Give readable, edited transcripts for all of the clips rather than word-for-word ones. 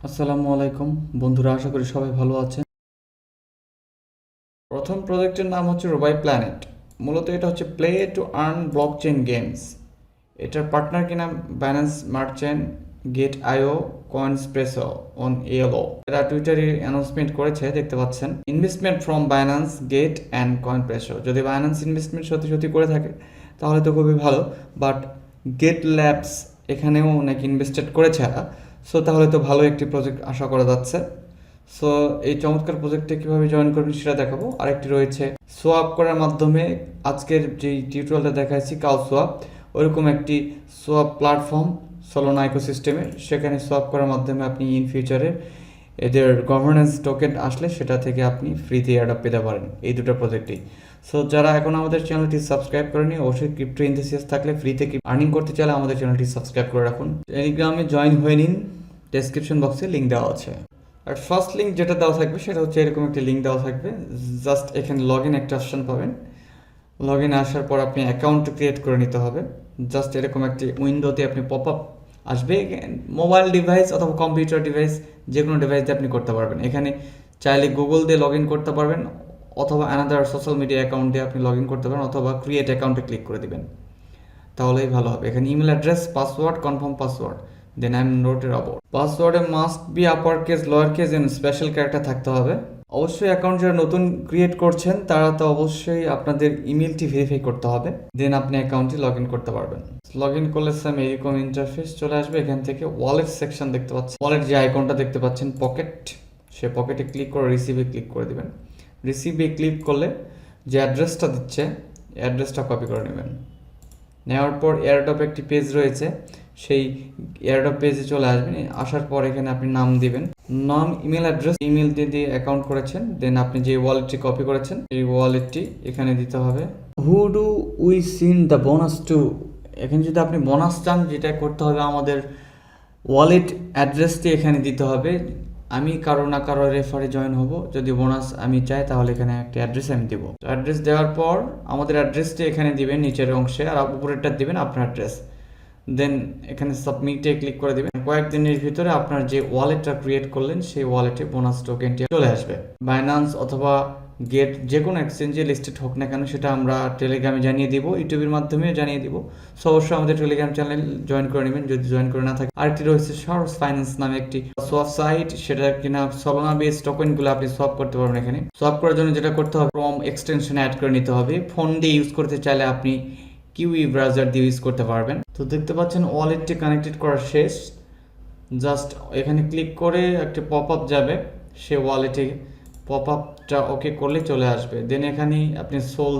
আসসালামু আলাইকুম বন্ধুরা, আশা করি সবাই ভালো আছেন। প্রথম প্রজেক্টের নাম হচ্ছে রুবাই প্ল্যানেট। মূলত এটা হচ্ছে play to earn blockchain games. এটার পার্টনার কিনা বাইন্যান্স মার্চেন্ট, 𝗕𝗲𝗃𝗀𝗃 কয়েনস্প্রেসো অন 𝗕𝗲𝗃। এরা টুইটারে অ্যানাউন্সমেন্ট করেছে, দেখতে পাচ্ছেন। Investment from Binance, 𝗕𝗃 and Coinspresso. যদি বাইন্যান্স ইনভেস্টমেন্ট সত্যি সত্যি করে থাকে তাহলে তো খুবই ভালো, বাট গেট ল্যাবস এখানেও নাকি ইনভেস্টেড করেছে এরা, সো তাহলে তো ভালো একটি প্রজেক্ট আশা করা যাচ্ছে। সো এই চমৎকার প্রজেক্টে কীভাবে জয়েন করবেন সেটা দেখাবো। আরেকটি রয়েছে সোয়াপ করার মাধ্যমে, আজকের যে টিউটোরিয়ালটা দেখাচ্ছি 𝗕𝗲𝗃, ওইরকম একটি সোয়াপ প্ল্যাটফর্ম সোলোনা ইকোসিস্টেমের। সেখানে সোয়াপ করার মাধ্যমে আপনি ইন ফিউচারে এদের গভর্নেন্স টোকেন আসলে সেটা থেকে আপনি ফ্রিতে এয়ারড্রপ পেতে পারেন, এই দুটো প্রজেক্টেই। সো যারা এখন আমাদের চ্যানেলটি সাবস্ক্রাইব করেনি, অবশ্যই ক্রিপ্টো এনথুসিয়াস্ট থাকলে ফ্রি থেকে আর্নিং করতে চাইলে আমাদের চ্যানেলটি সাবস্ক্রাইব করে রাখুন। টেলিগ্রামে জয়েন হয়ে নিন, ডেসক্রিপশন বক্সে লিঙ্ক দেওয়া আছে। আর ফার্স্ট লিঙ্ক যেটা দেওয়া থাকবে সেটা হচ্ছে এরকম একটি লিঙ্ক দেওয়া থাকবে। জাস্ট এখানে লগ ইন একটা অপশন পাবেন। লগ ইন আসার পর আপনি অ্যাকাউন্ট ক্রিয়েট করে নিতে হবে। জাস্ট এরকম একটি উইন্ডোতে আপনি পপ আপ আসবে। মোবাইল ডিভাইস অথবা কম্পিউটার ডিভাইস, যে কোনো ডিভাইস দিয়ে আপনি করতে পারবেন। এখানে চাইলে গুগল দিয়ে লগ ইন করতে পারবেন, অথবা অ্যানাদার সোশ্যাল মিডিয়া অ্যাকাউন্ট দিয়ে আপনি লগ ইন করতে পারেন, অথবা ক্রিয়েট অ্যাকাউন্টে ক্লিক করে দিবেন, তাহলেই ভালো হবে। এখানে email address, password, confirm password, then I am noted about. পাসওয়ার্ডে must be upper case, lower case and special character থাকতে হবে। অবশ্যই অ্যাকাউন্ট যারা নতুন ক্রিয়েট করছেন তারা তো অবশ্যই আপনাদের ইমেলটি ভেরিফাই করতে হবে, দেন আপনি অ্যাকাউন্টটি লগ ইন করতে পারবেন। লগ ইন করলে সেম এরকম ইন্টারফেস চলে আসবে। এখান থেকে ওয়ালেট সেকশন দেখতে পাচ্ছেন, ওয়ালেট যে আইকনটা দেখতে পাচ্ছেন পকেট, সে পকেটে ক্লিক করে রিসিভে ক্লিক করে দেবেন। রিসিভে ক্লিক করলে যে অ্যাড্রেসটা দিচ্ছে অ্যাড্রেসটা কপি করে নেবেন। নেওয়ার পর এয়ারড্রপ একটি পেজ রয়েছে, সেই এয়ারড্রপ পেজে চলে আসবেন। আসার পর এখানে আপনি নাম দিবেন, নাম, ইমেল অ্যাড্রেস, ইমেল দিয়ে অ্যাকাউন্ট করেছেন, দেন আপনি যে ওয়ালেটটি কপি করেছেন এই ওয়ালেটটি এখানে দিতে হবে। Who do we send the bonus to, এখানে যদি আপনি বোনাস চান যেটা করতে হবে আমাদের ওয়ালেট অ্যাড্রেসটি এখানে দিতে হবে। আমি কারো না কারো রেফারে জয়েন হব, যদি বোনাস আমি চাই তাহলে এখানে একটা অ্যাড্রেস আমি দেবো। অ্যাড্রেস দেওয়ার পর আমাদের অ্যাড্রেসটি এখানে দিবেন নিচের অংশে, আর উপরেরটা দিবেন আপনার অ্যাড্রেস। দেন এখানে সাবমিটে ক্লিক করে দিবেন। কয়েকদিনের ভিতরে আপনার যে ওয়ালেটটা ক্রিয়েট করলেন সেই ওয়ালেটে বোনাস টোকেনটি চলে আসবে। বাইন্যান্স অথবা গেট যে কোনো এক্সচেঞ্জে লিস্টেড হোক না কেন সেটা আমরা টেলিগ্রামে জানিয়ে দিব, ইউটিউবের মাধ্যমেও জানিয়ে দিব। সো অবশ্যই আমাদের টেলিগ্রাম চ্যানেল জয়েন করে নেবেন যদি জয়েন করে না থাকে। আরেকটি রয়েছে সারোস ফাইন্যান্স নামে একটি সোয়াপ সাইট, সেটা কিনা সোলোনা বেস টোকেনগুলো আপনি সোয়াপ করতে পারবেন। এখানে সোয়াপ করার জন্য যেটা করতে হবে, ক্রোম এক্সটেনশন অ্যাড করে নিতে হবে। ফোন দিয়ে ইউজ করতে চাইলে আপনি কিউই ব্রাউজার দিয়ে ইউজ করতে পারবেন। তো দেখতে পাচ্ছেন ওয়ালেটটি কানেক্টেড করা শেষ। জাস্ট এখানে ক্লিক করে একটি পপ আপ যাবে, সে ওয়ালেটে পপ আপটা ওকে করলে চলে আসবে। দেন এখানে আপনি সোল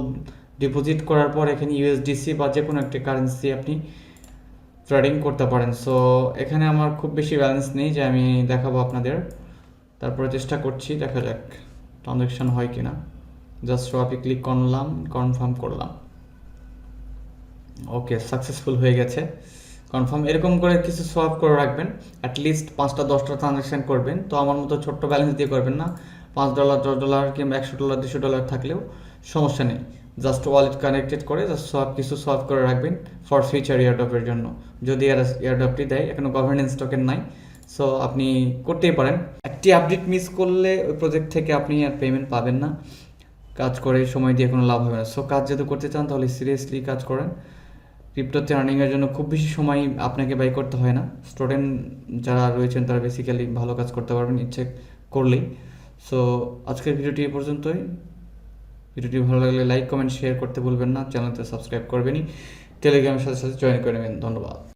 ডিপোজিট করার পর এখানে ইউএসডিসি বা যে কোনো একটি কারেন্সি আপনি ট্রেডিং করতে পারেন। সো এখানে আমার খুব বেশি ব্যালেন্স নেই যে আমি দেখাবো আপনাদের, তারপরে চেষ্টা করছি, দেখা যাক ট্রানজ্যাকশন হয় কিনা। জাস্ট সোয়াপে ক্লিক করলাম, কনফার্ম করলাম, ওকে সাকসেসফুল হয়ে গেছে, কনফার্ম। এরকম করে কিছু সোয়াপ করে রাখবেন, অ্যাটলিস্ট 5টা 10টা ট্রানজ্যাকশন করবেন। তো আমার মতো ছোট্ট ব্যালেন্স দিয়ে করবেন না, $5 $10 কিংবা $100 $200 থাকলেও সমস্যা নেই। জাস্ট ওয়ালেট কানেক্টেড করে জাস্ট কিছু সোয়াপ করে রাখবেন ফর ফিউচার এয়ারড্রপের জন্য, যদি এয়ারড্রপটি দেয়। এখনো গভর্নেন্স টোকেন নাই, সো আপনি করতেই পারেন। একটি আপডেট মিস করলে ওই প্রজেক্ট থেকে আপনি আর পেমেন্ট পাবেন না, কাজ করে সময় দিয়ে কোনো লাভ হবে না। সো কাজ যদি করতে চান তাহলে সিরিয়াসলি কাজ করেন। ক্রিপ্টোতে আর্নিংয়ের জন্য খুব বেশি সময় আপনাকে ব্যয় করতে হয় না। স্টুডেন্ট যারা রয়েছেন তারা বেসিক্যালি ভালো কাজ করতে পারবেন ইচ্ছে করলেই। সো আজকের ভিডিওটি এই পর্যন্তই। ভিডিওটি ভালো লাগলে লাইক, কমেন্ট, শেয়ার করতে ভুলবেন না। চ্যানেলটি সাবস্ক্রাইব করবেনই, টেলিগ্রামের সাথে সাথে জয়েন করে নেবেন। ধন্যবাদ।